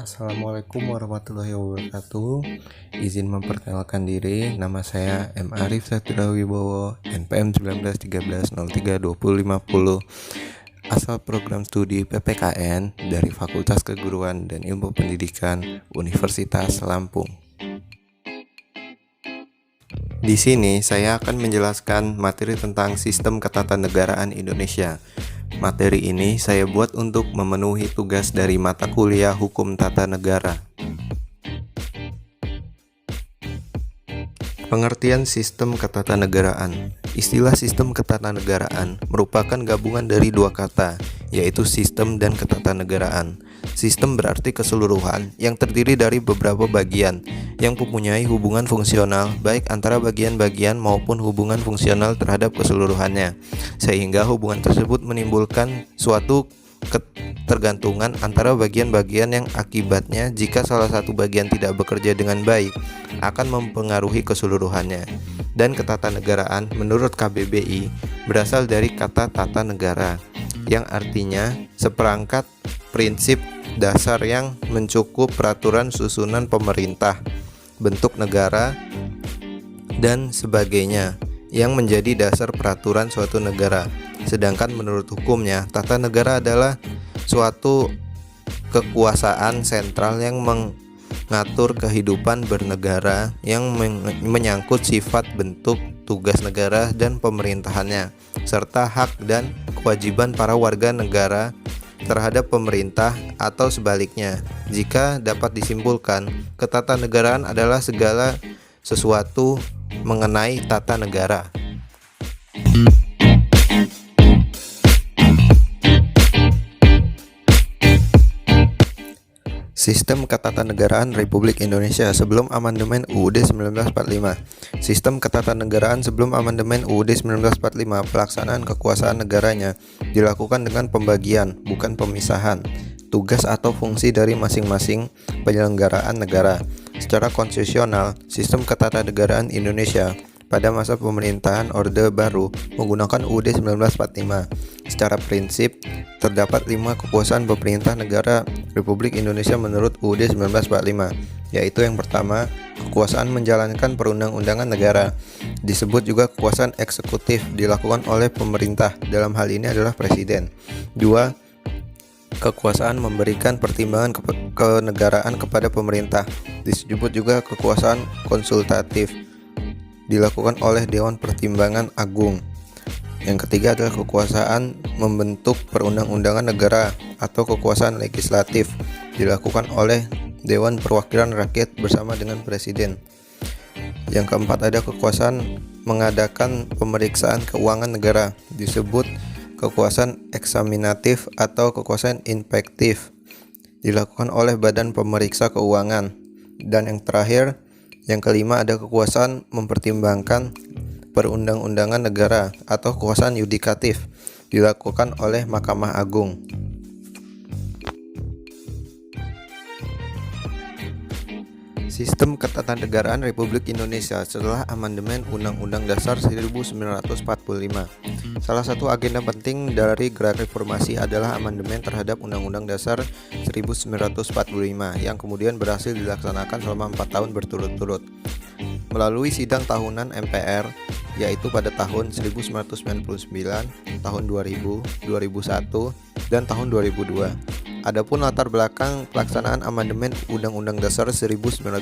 Assalamualaikum warahmatullahi wabarakatuh. Izin memperkenalkan diri, nama saya M. Arif Satriawibowo, NPM 1913032050, asal program studi PPKN dari Fakultas Keguruan dan Ilmu Pendidikan Universitas Lampung. Di sini saya akan menjelaskan materi tentang sistem ketatanegaraan Indonesia. Materi ini saya buat untuk memenuhi tugas dari mata kuliah Hukum Tata Negara. Pengertian sistem ketatanegaraan. Istilah sistem ketatanegaraan merupakan gabungan dari dua kata, yaitu sistem dan ketatanegaraan. Sistem berarti keseluruhan yang terdiri dari beberapa bagian yang mempunyai hubungan fungsional baik antara bagian-bagian maupun hubungan fungsional terhadap keseluruhannya, sehingga hubungan tersebut menimbulkan suatu ketergantungan antara bagian-bagian yang akibatnya jika salah satu bagian tidak bekerja dengan baik akan mempengaruhi keseluruhannya. Dan ketatanegaraan menurut KBBI berasal dari kata tata negara yang artinya seperangkat prinsip dasar yang mencakup peraturan susunan pemerintah, bentuk negara, dan sebagainya yang menjadi dasar peraturan suatu negara. Sedangkan menurut hukumnya, tata negara adalah suatu kekuasaan sentral yang mengatur kehidupan bernegara yang menyangkut sifat, bentuk, tugas negara dan pemerintahannya, serta hak dan kewajiban para warga negara terhadap pemerintah atau sebaliknya. Jika dapat disimpulkan, ketatanegaraan adalah segala sesuatu mengenai tata negara. Sistem Ketatanegaraan Republik Indonesia sebelum amandemen UUD 1945. Sistem ketatanegaraan sebelum amandemen UUD 1945, pelaksanaan kekuasaan negaranya dilakukan dengan pembagian, bukan pemisahan, tugas atau fungsi dari masing-masing penyelenggaraan negara. Secara konstitusional, sistem ketatanegaraan Indonesia pada masa pemerintahan Orde Baru menggunakan UUD 1945. Secara prinsip, terdapat 5 kekuasaan pemerintah negara Republik Indonesia menurut UUD 1945, yaitu yang pertama, kekuasaan menjalankan perundang-undangan negara. Disebut juga kekuasaan eksekutif, dilakukan oleh pemerintah, dalam hal ini adalah presiden. 2. Kekuasaan memberikan pertimbangan kenegaraan kepada pemerintah. Disebut juga kekuasaan konsultatif, dilakukan oleh Dewan Pertimbangan Agung. Yang ketiga adalah kekuasaan membentuk perundang-undangan negara atau kekuasaan legislatif, dilakukan oleh Dewan Perwakilan Rakyat bersama dengan Presiden. Yang keempat ada kekuasaan mengadakan pemeriksaan keuangan negara, disebut kekuasaan eksaminatif atau kekuasaan inspektif, dilakukan oleh Badan Pemeriksa Keuangan. Dan yang terakhir, yang kelima ada kekuasaan mempertimbangkan perundang-undangan negara atau kekuasaan yudikatif, dilakukan oleh Mahkamah Agung. Sistem Ketatanegaraan Republik Indonesia setelah amandemen Undang-Undang Dasar 1945. Salah satu agenda penting dari gerak reformasi adalah amandemen terhadap Undang-Undang Dasar 1945 yang kemudian berhasil dilaksanakan selama 4 tahun berturut-turut melalui sidang tahunan MPR, yaitu pada tahun 1999, tahun 2000, 2001, dan tahun 2002. Adapun latar belakang pelaksanaan amandemen Undang-Undang Dasar 1945.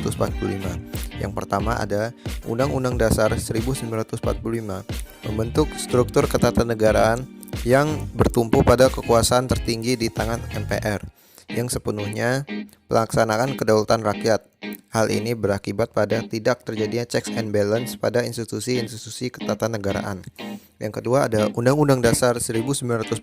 Yang pertama ada Undang-Undang Dasar 1945 membentuk struktur ketatanegaraan yang bertumpu pada kekuasaan tertinggi di tangan MPR yang sepenuhnya pelaksanaan kedaulatan rakyat. Hal ini berakibat pada tidak terjadinya checks and balance pada institusi-institusi ketatanegaraan. Yang kedua ada Undang-Undang Dasar 1945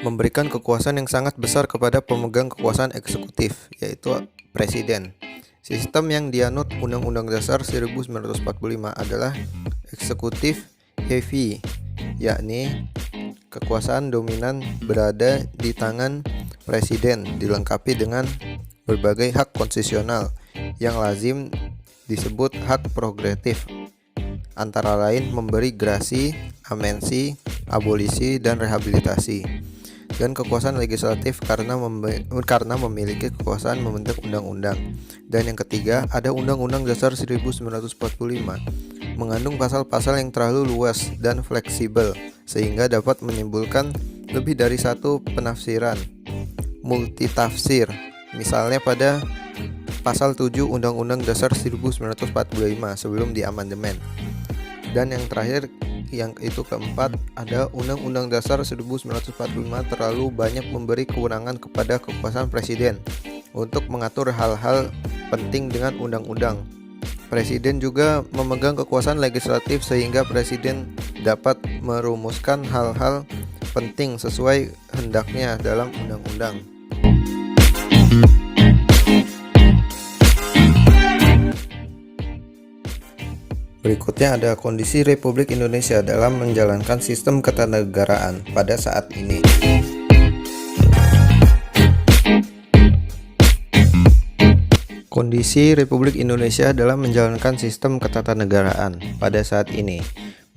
memberikan kekuasaan yang sangat besar kepada pemegang kekuasaan eksekutif, yaitu Presiden. Sistem yang dianut Undang-Undang Dasar 1945 adalah eksekutif heavy, yakni kekuasaan dominan berada di tangan Presiden, dilengkapi dengan berbagai hak konstitusional yang lazim disebut hak prerogatif, antara lain memberi grasi, amensi, abolisi, dan rehabilitasi. dan kekuasaan legislatif karena memiliki kekuasaan membentuk undang-undang. Dan yang ketiga, ada Undang-Undang Dasar 1945 mengandung pasal-pasal yang terlalu luas dan fleksibel sehingga dapat menimbulkan lebih dari satu penafsiran, multitafsir. Misalnya pada pasal 7 Undang-Undang Dasar 1945 sebelum diamandemen. Dan yang terakhir, yang itu keempat, ada Undang-Undang Dasar 1945 terlalu banyak memberi kewenangan kepada kekuasaan presiden untuk mengatur hal-hal penting dengan undang-undang. Presiden juga memegang kekuasaan legislatif sehingga presiden dapat merumuskan hal-hal penting sesuai hendaknya dalam undang-undang. Berikutnya ada kondisi Republik Indonesia dalam menjalankan sistem ketatanegaraan pada saat ini. Kondisi Republik Indonesia dalam menjalankan sistem ketatanegaraan pada saat ini.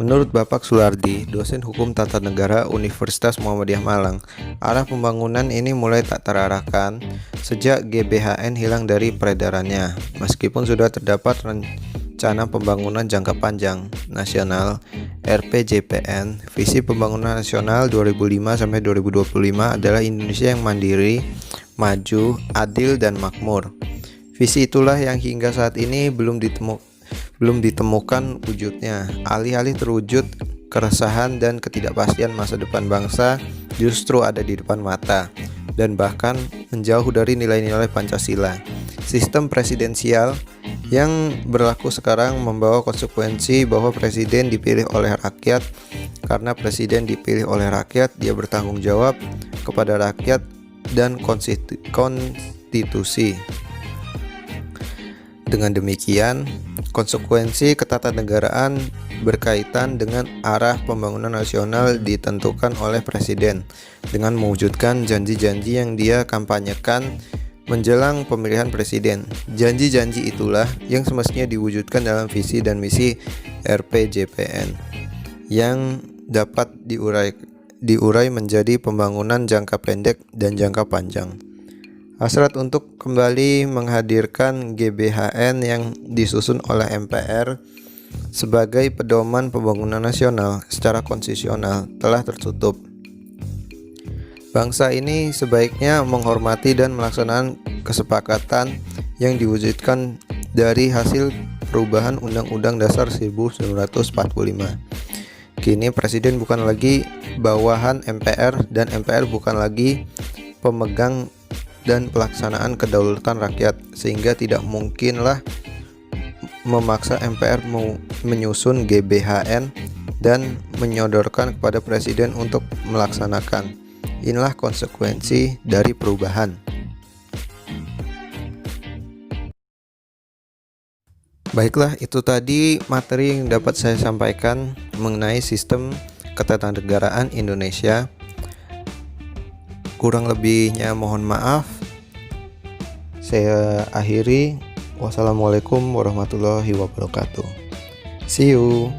Menurut Bapak Sulardi, dosen hukum tata negara Universitas Muhammadiyah Malang, arah pembangunan ini mulai tak terarahkan sejak GBHN hilang dari peredarannya. Meskipun sudah terdapat rencana pembangunan jangka panjang nasional (RPJPN), visi pembangunan nasional 2005-2025 adalah Indonesia yang mandiri, maju, adil, dan makmur. Visi itulah yang hingga saat ini belum ditemukan wujudnya. Alih-alih terwujud, keresahan dan ketidakpastian masa depan bangsa justru ada di depan mata dan bahkan menjauh dari nilai-nilai Pancasila. Sistem presidensial yang berlaku sekarang membawa konsekuensi bahwa presiden dipilih oleh rakyat. Karena presiden dipilih oleh rakyat, dia bertanggung jawab kepada rakyat dan konstitusi. Dengan demikian, konsekuensi ketatanegaraan berkaitan dengan arah pembangunan nasional ditentukan oleh presiden dengan mewujudkan janji-janji yang dia kampanyekan menjelang pemilihan presiden. Janji-janji itulah yang semestinya diwujudkan dalam visi dan misi RPJPN yang dapat diurai menjadi pembangunan jangka pendek dan jangka panjang. Hasrat untuk kembali menghadirkan GBHN yang disusun oleh MPR sebagai pedoman pembangunan nasional secara konstitusional telah tertutup. Bangsa ini sebaiknya menghormati dan melaksanakan kesepakatan yang diwujudkan dari hasil perubahan Undang-Undang Dasar 1945. Kini Presiden bukan lagi bawahan MPR dan MPR bukan lagi pemegang dan pelaksanaan kedaulatan rakyat, sehingga tidak mungkinlah memaksa MPR menyusun GBHN dan menyodorkan kepada presiden untuk melaksanakan. Inilah konsekuensi dari perubahan. Baiklah, itu tadi materi yang dapat saya sampaikan mengenai sistem ketatanegaraan Indonesia. Kurang lebihnya mohon maaf. Saya akhiri. Wassalamualaikum warahmatullahi wabarakatuh. See you.